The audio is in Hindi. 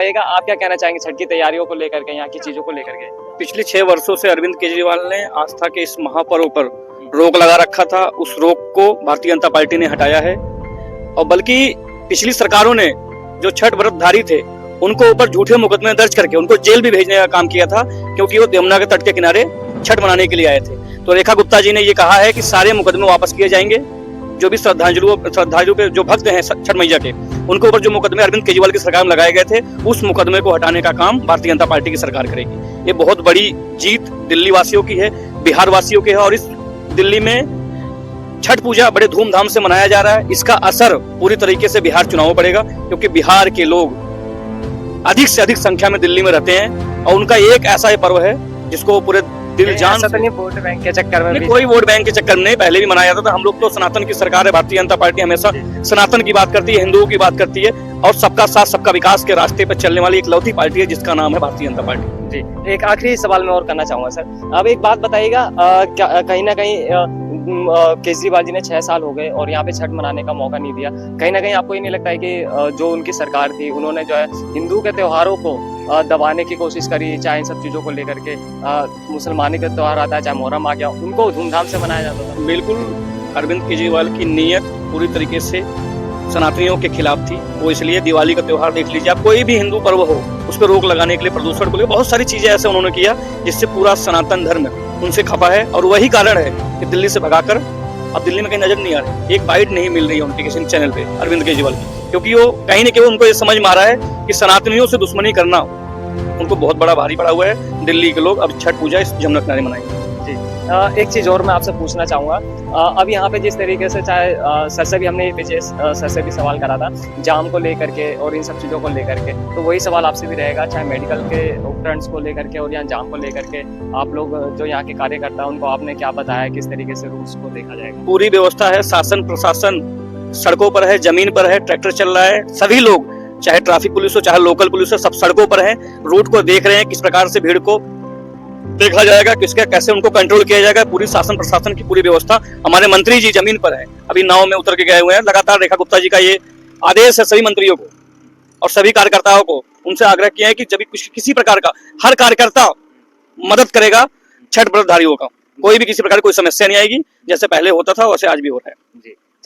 आप क्या कहना चाहेंगे छठ की तैयारियों को लेकर के, यहाँ की चीजों को लेकर के? पिछले 6 वर्षों से अरविंद केजरीवाल ने आस्था के इस महापर्व पर रोक लगा रखा था। उस रोक को भारतीय जनता पार्टी ने हटाया है और बल्कि पिछली सरकारों ने जो छठ व्रतधारी थे उनको ऊपर झूठे मुकदमे दर्ज करके उनको जेल भी भेजने का काम किया था, क्योंकि वो यमुना के तट के किनारे छठ मनाने के लिए आए थे। तो रेखा गुप्ता जी ने ये कहा है कि सारे मुकदमे वापस किए जाएंगे। जो भी श्रद्धालुओं के जो भक्त हैं छठ मैया के, उनको ऊपर जो मुकदमे अरविंद केजरीवाल की सरकार में लगाए गए थे, उस मुकदमे को हटाने का काम भारतीय जनता पार्टी की सरकार करेगी। ये बहुत बड़ी जीत दिल्ली वासियों की है, बिहार वासियों की है और इस दिल्ली में छठ पूजा बड़े धूमधाम से मनाया जा रहा है। इसका असर पूरी तरीके से बिहार चुनाव पड़ेगा, क्योंकि बिहार के लोग अधिक से अधिक संख्या में दिल्ली में रहते हैं और उनका एक ऐसा पर्व है जिसको पूरे दिल जान तो नहीं वोट बैंक के चक्कर में कोई वोट बैंक के चक्कर में नहीं, पहले भी मनाया जाता था। हम लोग तो सनातन की सरकार है, भारतीय जनता पार्टी हमेशा सनातन की बात करती है, हिंदुओं की बात करती है और सबका साथ सबका विकास के रास्ते पर चलने वाली इकलौती पार्टी है जिसका नाम है भारतीय जनता पार्टी। जी, एक आखिरी सवाल मैं और करना चाहूंगा सर। अब एक बात बताइएगा, कहीं ना कहीं केजरीवाल जी ने 6 साल हो गए और यहाँ पे छठ मनाने का मौका नहीं दिया। कहीं ना कहीं आपको ये नहीं लगता है कि जो उनकी सरकार थी उन्होंने जो है हिंदू के त्योहारों को दबाने की कोशिश करी, चाहे इन सब चीजों को लेकर के मुसलमानी का त्योहार आता है, चाहे मोहर्रम आ गया, उनको धूमधाम से मनाया जाता था? बिल्कुल, अरविंद केजरीवाल की नीयत पूरी तरीके से सनातनियों के खिलाफ थी। वो इसलिए दिवाली का त्योहार देख लीजिए आप, कोई भी हिंदू पर्व हो उस पर रोक लगाने के लिए, प्रदूषण को लेकर बहुत सारी चीजें ऐसे उन्होंने किया जिससे पूरा सनातन धर्म उनसे खपा है और वही कारण है कि दिल्ली से भगाकर अब दिल्ली में कहीं नजर नहीं आ रही, एक बाइट नहीं मिल रही है उनके किसी चैनल पे अरविंद केजरीवाल की, क्योंकि वो कहीं न कहीं उनको ये समझ में आ रहा है कि सनातनियों से दुश्मनी करना उनको बहुत बड़ा भारी पड़ा हुआ है। दिल्ली के लोग अब छठ पूजा इस जमुना किनारे मनाएंगे। एक चीज और मैं आपसे पूछना चाहूंगा, अब यहाँ पे जिस तरीके से, चाहे सर से भी हमने पीछे सर से भी सवाल करा था जाम को लेकर के और इन सब चीजों को लेकर के, तो वही सवाल आपसे भी रहेगा, चाहे मेडिकल के उपकरण को लेकर के और यहाँ जाम को लेकर के आप लोग जो यहाँ के कार्यकर्ता उनको आपने क्या बताया, किस तरीके से रूल्स को देखा जाएगा? पूरी व्यवस्था है, शासन प्रशासन सड़कों पर है, जमीन पर है, ट्रैक्टर चल रहा है, सभी लोग चाहे ट्रैफिक पुलिस हो चाहे लोकल पुलिस हो सब सड़कों पर है, रूट को देख रहे हैं, किस प्रकार से भीड़ को देखा जाएगा, किसके कैसे उनको कंट्रोल किया जाएगा। पूरी शासन प्रशासन की पूरी व्यवस्था, हमारे मंत्री जी जमीन पर है, अभी नाव में उतर के गए हुए हैं। लगातार रेखा गुप्ता जी का ये आदेश है सभी मंत्रियों को और सभी कार्यकर्ताओं को, उनसे आग्रह किया है कि जब किसी प्रकार का हर कार्यकर्ता मदद करेगा छठ व्रतधारियों का, कोई भी किसी प्रकार की कोई समस्या नहीं आएगी, जैसे पहले होता था वैसे आज भी हो रहा है। जी।